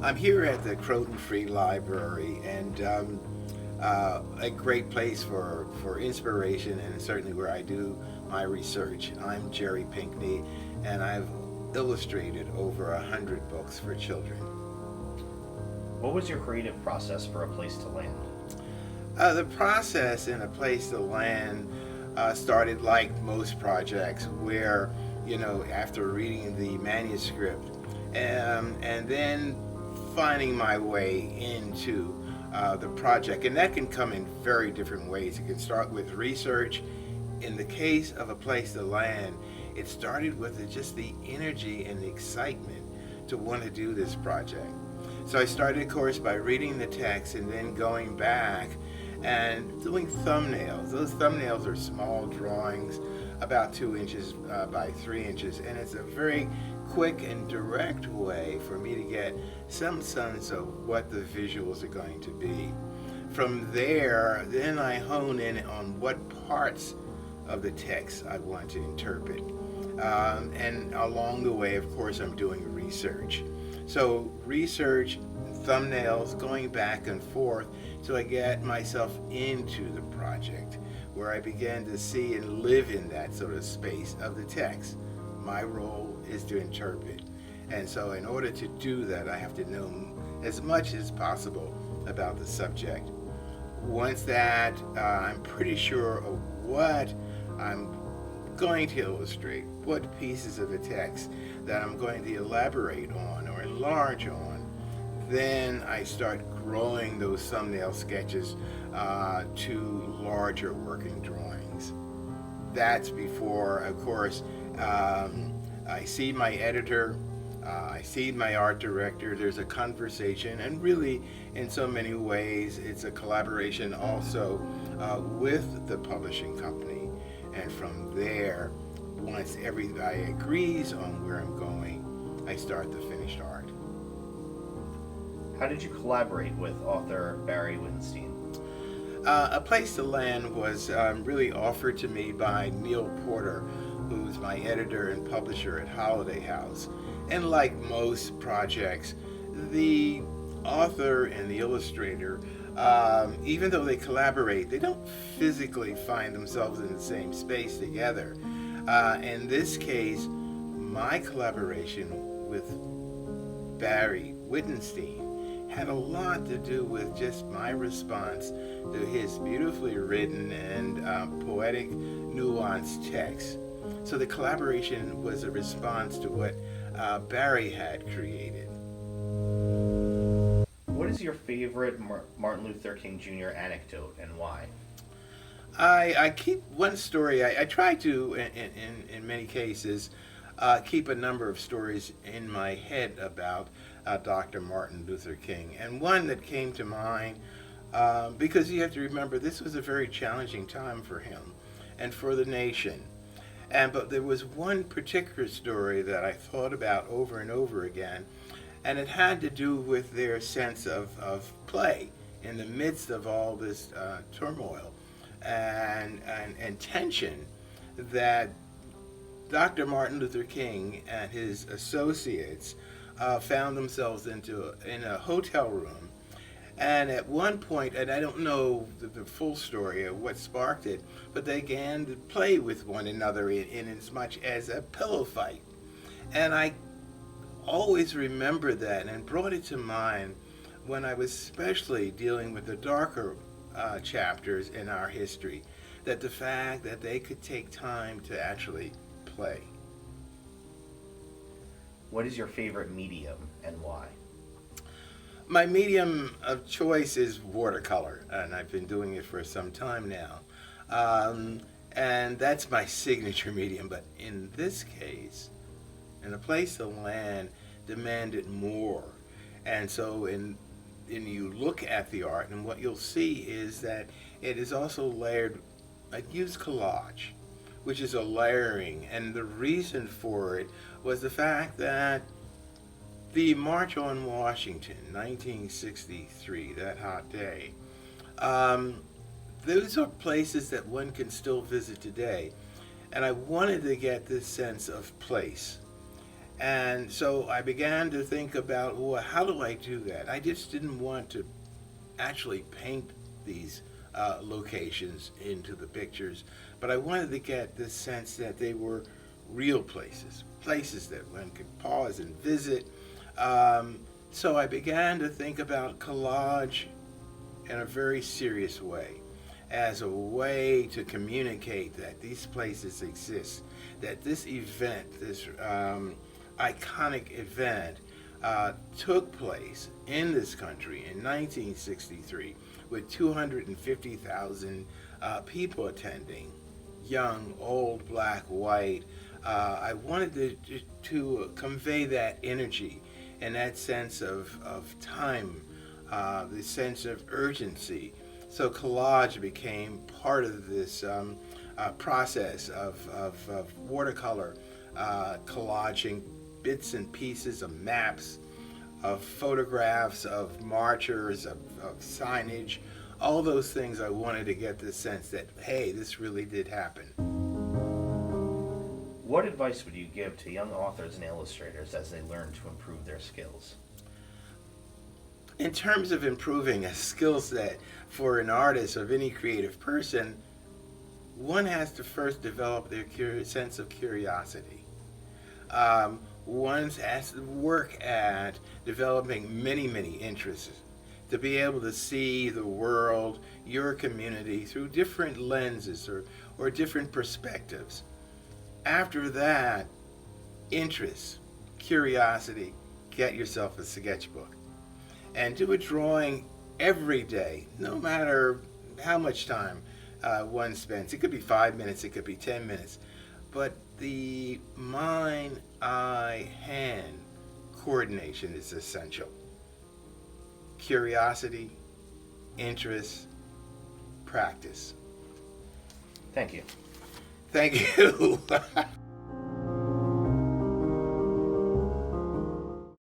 I'm here at the Croton Free Library, and a great place for inspiration, and certainly where I do my research. I'm Jerry Pinkney, and I've illustrated over 100 books for children. What was your creative process for A Place to Land? The process in A Place to Land started like most projects, where, after reading the manuscript and then finding my way into the project. And that can come in very different ways. It can start with research. In the case of A Place to Land, it started with just the energy and the excitement to want to do this project. So I started, of course, by reading the text and then going back and doing thumbnails. Those thumbnails are small drawings, about 2 inches by 3 inches, and it's a very quick and direct way for me to get some sense of what the visuals are going to be. From there, then I hone in on what parts of the text I want to interpret. And along the way, of course, I'm doing research. So research, thumbnails, going back and forth, so I get myself into the project, where I began to see and live in that sort of space of the text. My role is to interpret. And so in order to do that, I have to know as much as possible about the subject. Once that I'm pretty sure of what I'm going to illustrate, what pieces of the text that I'm going to elaborate on or enlarge on, then I start growing those thumbnail sketches to larger working drawings. That's before, of course, I see my editor, I see my art director, there's a conversation, and really, in so many ways, it's a collaboration also with the publishing company. And from there, once everybody agrees on where I'm going, I start the finished art. How did you collaborate with author Barry Wittenstein? A Place to Land was really offered to me by Neil Porter, who's my editor and publisher at Holiday House. And like most projects, the author and the illustrator, even though they collaborate, they don't physically find themselves in the same space together. In this case, my collaboration with Barry Wittenstein had a lot to do with just my response to his beautifully written and poetic, nuanced text. So the collaboration was a response to what Barry had created. What is your favorite Martin Luther King Jr. anecdote and why? I keep one story. I try to, in many cases, keep a number of stories in my head about Dr. Martin Luther King. And one that came to mind, because you have to remember this was a very challenging time for him and for the nation. But there was one particular story that I thought about over and over again, and it had to do with their sense of play in the midst of all this turmoil and tension that Dr. Martin Luther King and his associates found themselves in a hotel room. And at one point, and I don't know the full story of what sparked it, but they began to play with one another in as much as a pillow fight. And I always remembered that and brought it to mind when I was especially dealing with the darker chapters in our history, that the fact that they could take time to actually play. What is your favorite medium and why? My medium of choice is watercolor, and I've been doing it for some time now. And that's my signature medium, but in this case, in A Place to Land, demanded more. And so you look at the art, and what you'll see is that it is also layered. I use collage, which is a layering, and the reason for it was the fact that the March on Washington, 1963, that hot day, those are places that one can still visit today. And I wanted to get this sense of place. And so I began to think about, well, how do I do that? I just didn't want to actually paint these locations into the pictures, but I wanted to get this sense that they were real places, places that one could pause and visit. So I began to think about collage in a very serious way, as a way to communicate that these places exist, that this event, this iconic event, took place in this country in 1963 with 250,000 people attending, young, old, black, white. I wanted to convey that energy and that sense of time, the sense of urgency. So collage became part of this process of watercolor collaging bits and pieces of maps, of photographs, of marchers, of signage, all those things. I wanted to get the sense that, hey, this really did happen. What advice would you give to young authors and illustrators as they learn to improve their skills? In terms of improving a skill set for an artist or any creative person, one has to first develop their sense of curiosity. One has to work at developing many interests to be able to see the world, your community, through different lenses or different perspectives. After that, interest, curiosity, get yourself a sketchbook and do a drawing every day, no matter how much time one spends. It could be 5 minutes, it could be 10 minutes, but the mind, eye, hand coordination is essential. Curiosity, interest, practice. Thank you. Thank you.